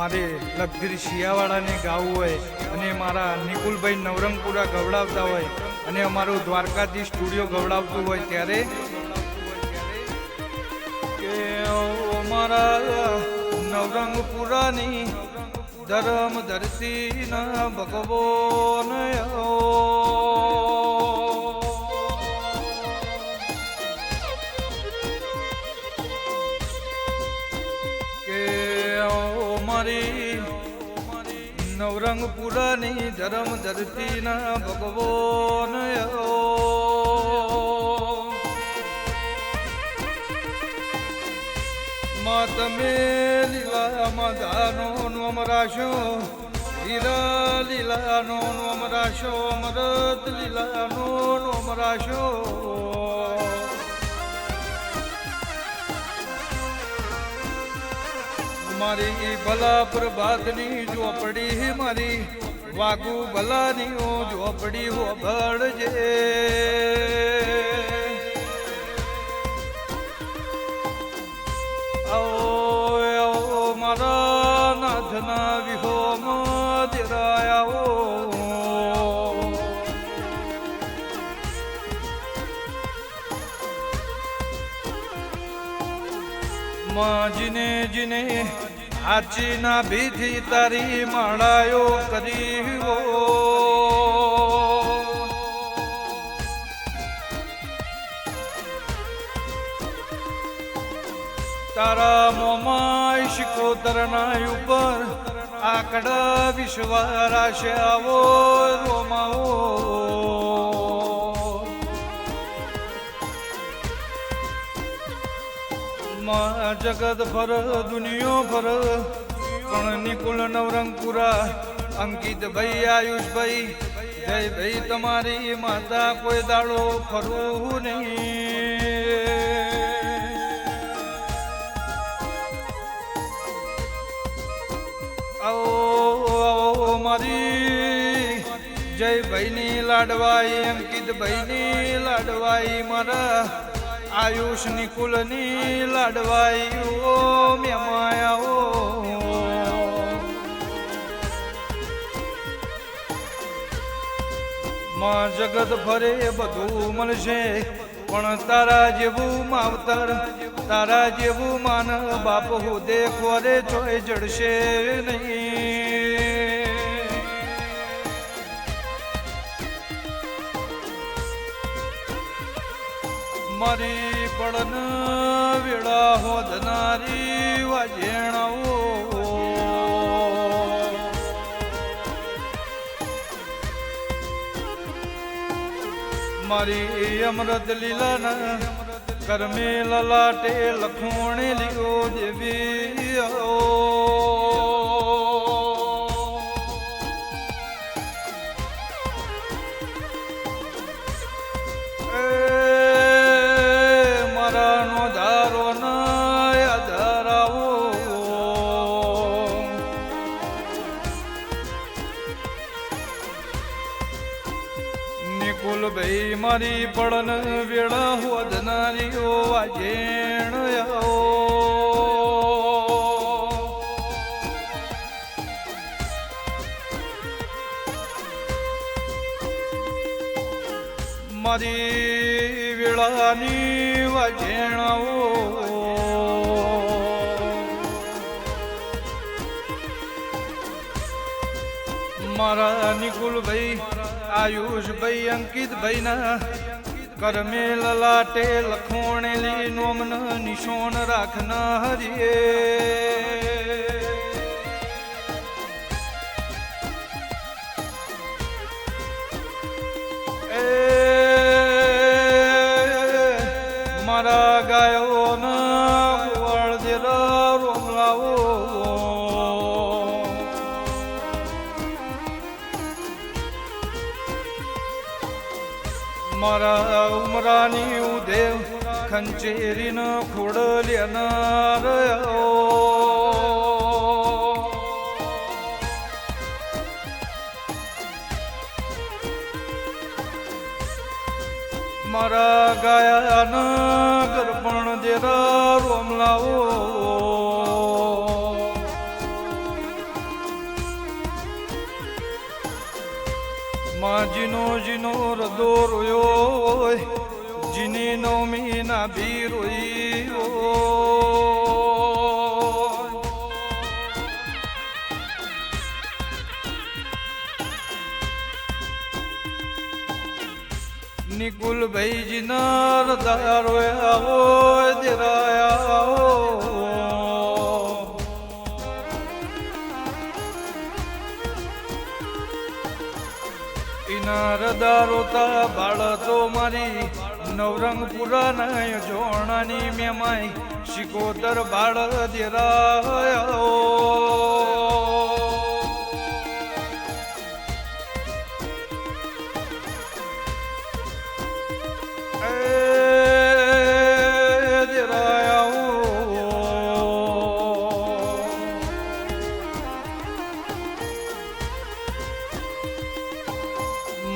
મારે લગભગ શિયાવાળાને ગાવું હોય અને મારા નિકુલભાઈ નવરંગપુરા ગવડાવતા હોય અને અમારું દ્વારકાથી સ્ટુડિયો ગવડાવતું હોય ત્યારે કે અમારા નવરંગપુરાની ધર્મ ધરતીના ભગવાન નવરંગપુરાની ધર્મ ધરતીના ભગવાન માં તમે લીલામાં દાનો નોમ રાશો લીલા લીલાનો નોમ રાશો અમૃત લીલાનો નોમ રાશો મારી ભલા પ્રભાતની ઝોપડી મારી વાગુ ભલાની ઝોપડી હો ભળજે આવો મારા નાથના વિહોમાં દેરાયા માં જીને જીને આચી ના ભીથી તારી માળાયો કરી તારા મોમાય શિકોતરના ઉપર આકડા વિશ્વારાશે આવો રોમાવો માં જગત ભર દુનિયો ભર પણ નિકુલ નવરંગપુરા અંકિતભાઈ આયુષભાઈ જય ભાઈ તમારી માતા કોઈ દાડો ફરવું નહીં આવો મારી જય ભાઈની લાડવાઈ અંકિતભાઈની લાડવાઈ મારા આયુષ નિકુલની લાડવાઈ ઓ મેમાયા માં જગત ફરે બધું મળશે પણ તારા જેવું માવતર તારા જેવું માન બાપ હોદે ખોરે ચોય જડશે નહીં મારી પડન વેળા હોદનારી વાજેણાઓ મારી અમૃત લીલાના કરમે લલાટે લખોણે લીઓ દેવી નિકુલભાઈ મારી પડન વેળા હોદનારીઓ વાજેણ મારી વેળાની વાજેણાઓ મારા નિકુલભાઈ આયુષભાઈ અંકિતભાઈ ના કરમે લલાટે લખોણેલી નોમન નિશોન રાખના હરિયે મારા ગાયો ના ગોળ દેરા રોમલાવો મારા ઉમરાની ઉદેવ ખંચેરી ન ખોડલ્યાનાર મારા ગાયાના ગરપણ દેરા રોમલાઓ તો રોયો જીની નવમી ના ભી રોઈ નિકુલ ભાઈજી ના હૃદય રોયા દેરાયા ઇના હૃદય રોતા બાળતો મારી નવરંગપુરા ના જોણાની મેમાઈ શિકોતર બાળ દેરાયા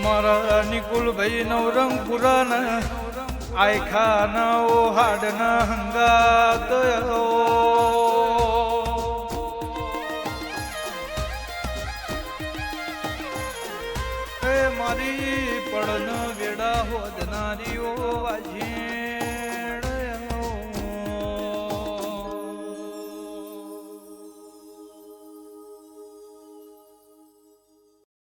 મારા નિકુલ ભાઈ નવરંગપુરા ના આયખા ના ઓ હાડ ના હંગાત મારી પડન વેડા હોદનારીઓ વાજી